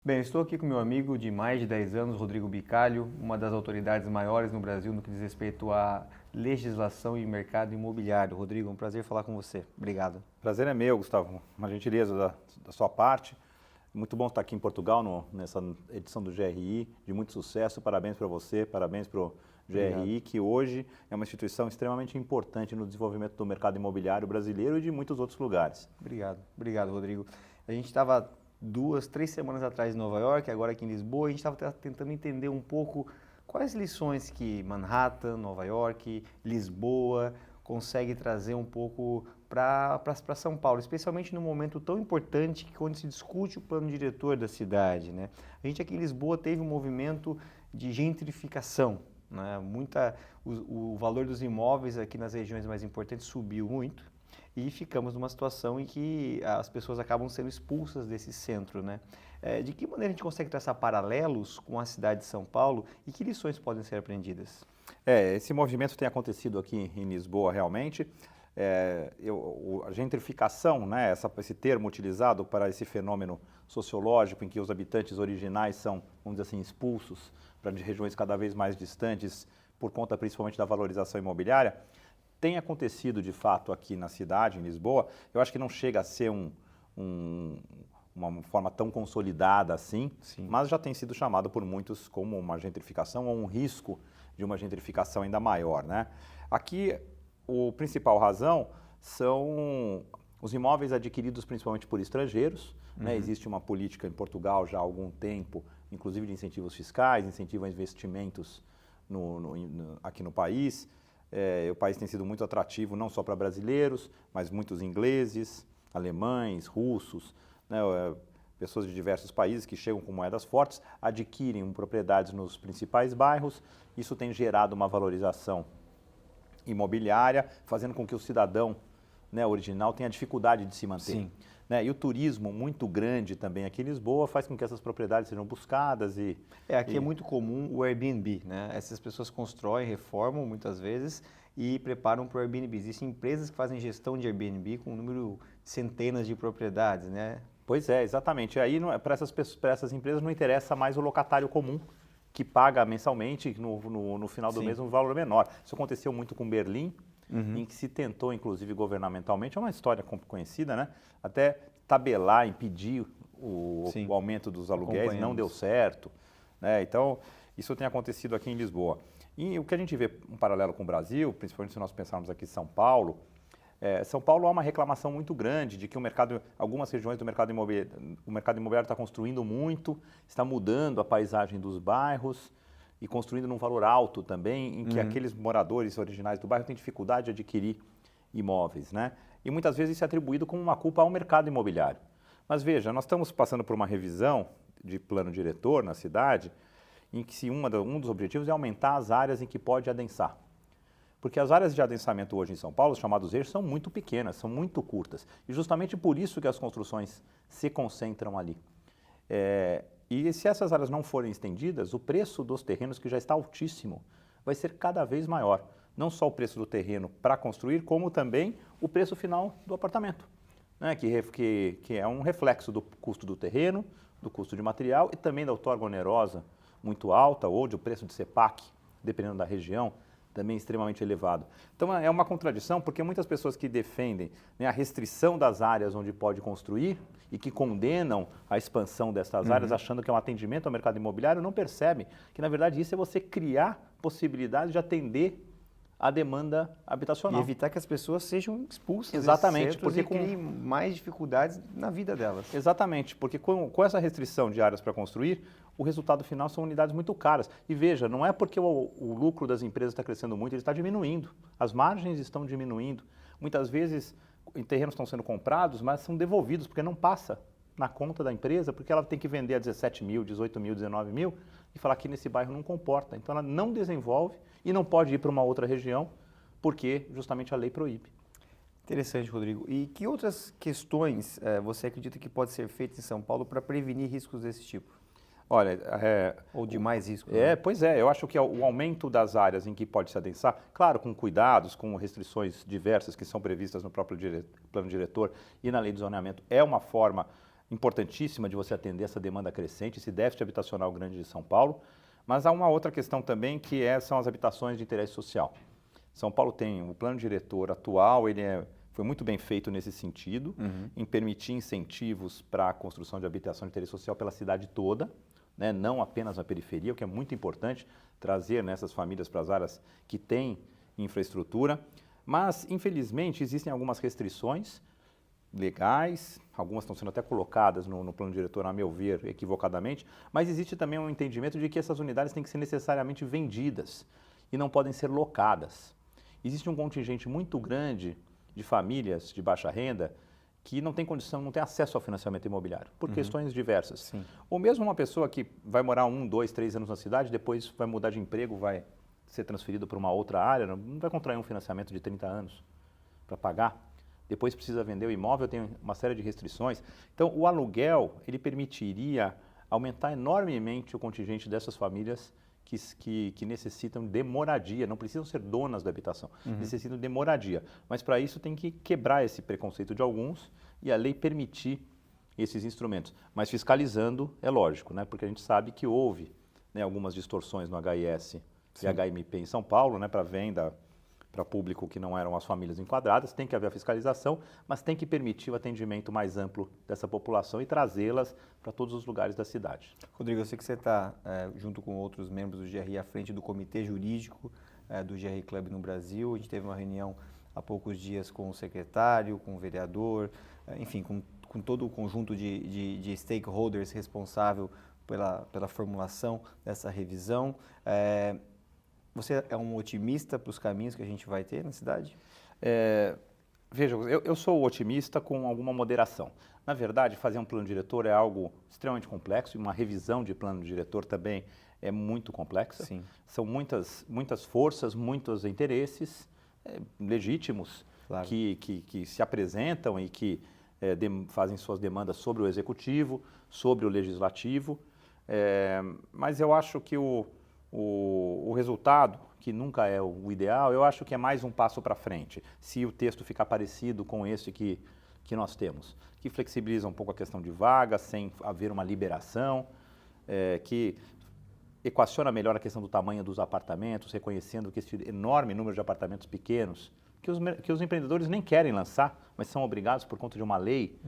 Bem, eu estou aqui com meu amigo de mais de 10 anos, Rodrigo Bicalho, uma das autoridades maiores no Brasil no que diz respeito à legislação e mercado imobiliário. Rodrigo, é um prazer falar com você. Obrigado. Prazer é meu, Gustavo. Uma gentileza da sua parte. Muito bom estar aqui em Portugal nessa edição do GRI, de muito sucesso. Parabéns para você, parabéns para o GRI, que hoje é uma instituição extremamente importante no desenvolvimento do mercado imobiliário brasileiro e de muitos outros lugares. Obrigado, Rodrigo. A gente estava 2, 3 semanas atrás em Nova York, agora aqui em Lisboa, e a gente estava tentando entender um pouco quais lições que Manhattan, Nova York, Lisboa consegue trazer um pouco para São Paulo, especialmente num momento tão importante que quando se discute o plano diretor da cidade, né? A gente aqui em Lisboa teve um movimento de gentrificação, né? O valor dos imóveis aqui nas regiões mais importantes subiu muito e ficamos numa situação em que as pessoas acabam sendo expulsas desse centro, né? De que maneira a gente consegue traçar paralelos com a cidade de São Paulo e que lições podem ser aprendidas? Esse movimento tem acontecido aqui em Lisboa realmente. A gentrificação, né, esse termo utilizado para esse fenômeno sociológico em que os habitantes originais são, vamos dizer assim, expulsos para regiões cada vez mais distantes por conta principalmente da valorização imobiliária, tem acontecido de fato aqui na cidade, em Lisboa. Eu acho que não chega a ser uma forma tão consolidada assim, Sim. mas já tem sido chamado por muitos como uma gentrificação ou um risco de uma gentrificação ainda maior, né? Aqui, a principal razão são os imóveis adquiridos principalmente por estrangeiros, né? Existe uma política em Portugal já há algum tempo, inclusive de incentivos fiscais, incentivo a investimentos aqui no país. O país tem sido muito atrativo não só para brasileiros, mas muitos ingleses, alemães, russos, né? Pessoas de diversos países que chegam com moedas fortes, adquirem propriedades nos principais bairros. Isso tem gerado uma valorização imobiliária, fazendo com que o cidadão, né, original tenha dificuldade de se manter. Sim. Né? E o turismo muito grande também aqui em Lisboa faz com que essas propriedades sejam buscadas Aqui é muito comum o Airbnb, né? Essas pessoas constroem, reformam muitas vezes e preparam para o Airbnb. Existem empresas que fazem gestão de Airbnb com um número de centenas de propriedades, né? Pois é, exatamente. Aí para essas empresas não interessa mais o locatário comum, que paga mensalmente no final do Sim. mês um valor menor. Isso aconteceu muito com Berlim, em que se tentou, inclusive governamentalmente, é uma história conhecida, né? Até tabelar, impedir o aumento dos aluguéis, não deu certo, né? Então, isso tem acontecido aqui em Lisboa. E o que a gente vê um paralelo com o Brasil, principalmente se nós pensarmos aqui em São Paulo, São Paulo há uma reclamação muito grande de que algumas regiões do mercado imobiliário está construindo muito, está mudando a paisagem dos bairros e construindo num valor alto também, em que aqueles moradores originais do bairro têm dificuldade de adquirir imóveis, né? E muitas vezes isso é atribuído como uma culpa ao mercado imobiliário. Mas veja, nós estamos passando por uma revisão de plano diretor na cidade, em que um dos objetivos é aumentar as áreas em que pode adensar. Porque as áreas de adensamento hoje em São Paulo, os chamados eixos, são muito pequenas, são muito curtas. E justamente por isso que as construções se concentram ali. E se essas áreas não forem estendidas, o preço dos terrenos, que já está altíssimo, vai ser cada vez maior. Não só o preço do terreno para construir, como também o preço final do apartamento, né? Que é um reflexo do custo do terreno, do custo de material e também da outorga onerosa muito alta, ou do preço de CEPAC, dependendo da região, também extremamente elevado. Então é uma contradição, porque muitas pessoas que defendem, né, a restrição das áreas onde pode construir e que condenam a expansão dessas áreas, achando que é um atendimento ao mercado imobiliário, não percebem que, na verdade, isso é você criar possibilidade de atender a demanda habitacional. E evitar que as pessoas sejam expulsas. Exatamente, porque criem mais dificuldades na vida delas. Exatamente, porque com essa restrição de áreas para construir, o resultado final são unidades muito caras. E veja, não é porque o lucro das empresas está crescendo muito, ele está diminuindo. As margens estão diminuindo. Muitas vezes, terrenos estão sendo comprados, mas são devolvidos, porque não passa na conta da empresa, porque ela tem que vender a 17 mil, 18 mil, 19 mil, e falar que nesse bairro não comporta. Então ela não desenvolve e não pode ir para uma outra região, porque justamente a lei proíbe. Interessante, Rodrigo. E que outras questões você acredita que pode ser feita em São Paulo para prevenir riscos desse tipo? Olha, ou de mais riscos? Né? Pois é, eu acho que o aumento das áreas em que pode se adensar, claro, com cuidados, com restrições diversas que são previstas no próprio plano diretor e na lei de zoneamento, é uma forma importantíssima de você atender essa demanda crescente, esse déficit habitacional grande de São Paulo, mas há uma outra questão também que são as habitações de interesse social. São Paulo tem o plano diretor atual, foi muito bem feito nesse sentido, em permitir incentivos para a construção de habitação de interesse social pela cidade toda, né, não apenas na periferia, o que é muito importante, trazer essas famílias para as áreas que têm infraestrutura. Mas, infelizmente, existem algumas restrições legais, algumas estão sendo até colocadas no plano diretor, a meu ver, equivocadamente, mas existe também um entendimento de que essas unidades têm que ser necessariamente vendidas e não podem ser locadas. Existe um contingente muito grande de famílias de baixa renda que não tem condição, não tem acesso ao financiamento imobiliário, por questões diversas. Sim. Ou mesmo uma pessoa que vai morar 1, 2, 3 anos na cidade, depois vai mudar de emprego, vai ser transferido para uma outra área, não vai contrair um financiamento de 30 anos para pagar. Depois precisa vender o imóvel, tem uma série de restrições. Então, o aluguel, ele permitiria aumentar enormemente o contingente dessas famílias que necessitam de moradia, não precisam ser donas da habitação, necessitam de moradia. Mas para isso tem que quebrar esse preconceito de alguns e a lei permitir esses instrumentos. Mas fiscalizando, é lógico, né? Porque a gente sabe que houve, né, algumas distorções no HIS e HMP em São Paulo, né, para venda para público que não eram as famílias enquadradas, tem que haver a fiscalização, mas tem que permitir o atendimento mais amplo dessa população e trazê-las para todos os lugares da cidade. Rodrigo, eu sei que você está, junto com outros membros do GRI, à frente do comitê jurídico do GRI Club no Brasil. A gente teve uma reunião há poucos dias com o secretário, com o vereador, enfim, com todo o conjunto de stakeholders responsável pela formulação dessa revisão. Você é um otimista para os caminhos que a gente vai ter na cidade? Veja, eu sou otimista com alguma moderação. Na verdade, fazer um plano diretor é algo extremamente complexo e uma revisão de plano diretor também é muito complexa. Sim. São muitas forças, muitos interesses legítimos, claro, que se apresentam e que fazem suas demandas sobre o executivo, sobre o legislativo. Mas eu acho que o resultado, que nunca é o ideal, eu acho que é mais um passo para frente, se o texto ficar parecido com esse que nós temos, que flexibiliza um pouco a questão de vagas, sem haver uma liberação, que equaciona melhor a questão do tamanho dos apartamentos, reconhecendo que esse enorme número de apartamentos pequenos, que os empreendedores nem querem lançar, mas são obrigados por conta de uma lei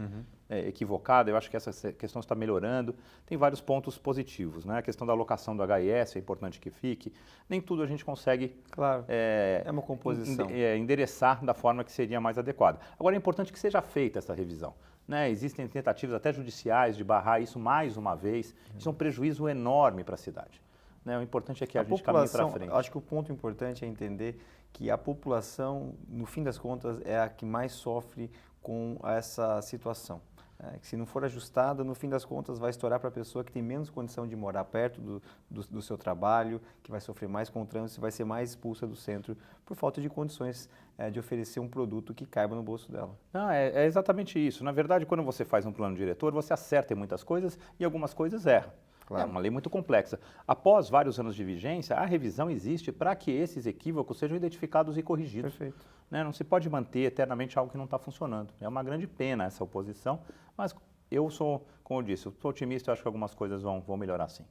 equivocada. Eu acho que essa questão está melhorando. Tem vários pontos positivos, né? A questão da alocação do HIS é importante que fique. Nem tudo a gente consegue, claro, é uma composição, endereçar da forma que seria mais adequada. Agora, é importante que seja feita essa revisão, né? Existem tentativas até judiciais de barrar isso mais uma vez. Isso é um prejuízo enorme para a cidade, né? O importante é que a gente caminhe para frente. Acho que o ponto importante é entender que a população, no fim das contas, é a que mais sofre com essa situação. Que se não for ajustada, no fim das contas, vai estourar para a pessoa que tem menos condição de morar perto do seu trabalho, que vai sofrer mais com o trânsito e vai ser mais expulsa do centro por falta de condições de oferecer um produto que caiba no bolso dela. Não, é exatamente isso. Na verdade, quando você faz um plano diretor, você acerta em muitas coisas e algumas coisas erra. Claro. É uma lei muito complexa. Após vários anos de vigência, a revisão existe para que esses equívocos sejam identificados e corrigidos. Perfeito. Né? Não se pode manter eternamente algo que não está funcionando. É uma grande pena essa oposição, mas eu sou, como eu disse, eu sou otimista e acho que algumas coisas vão melhorar sim.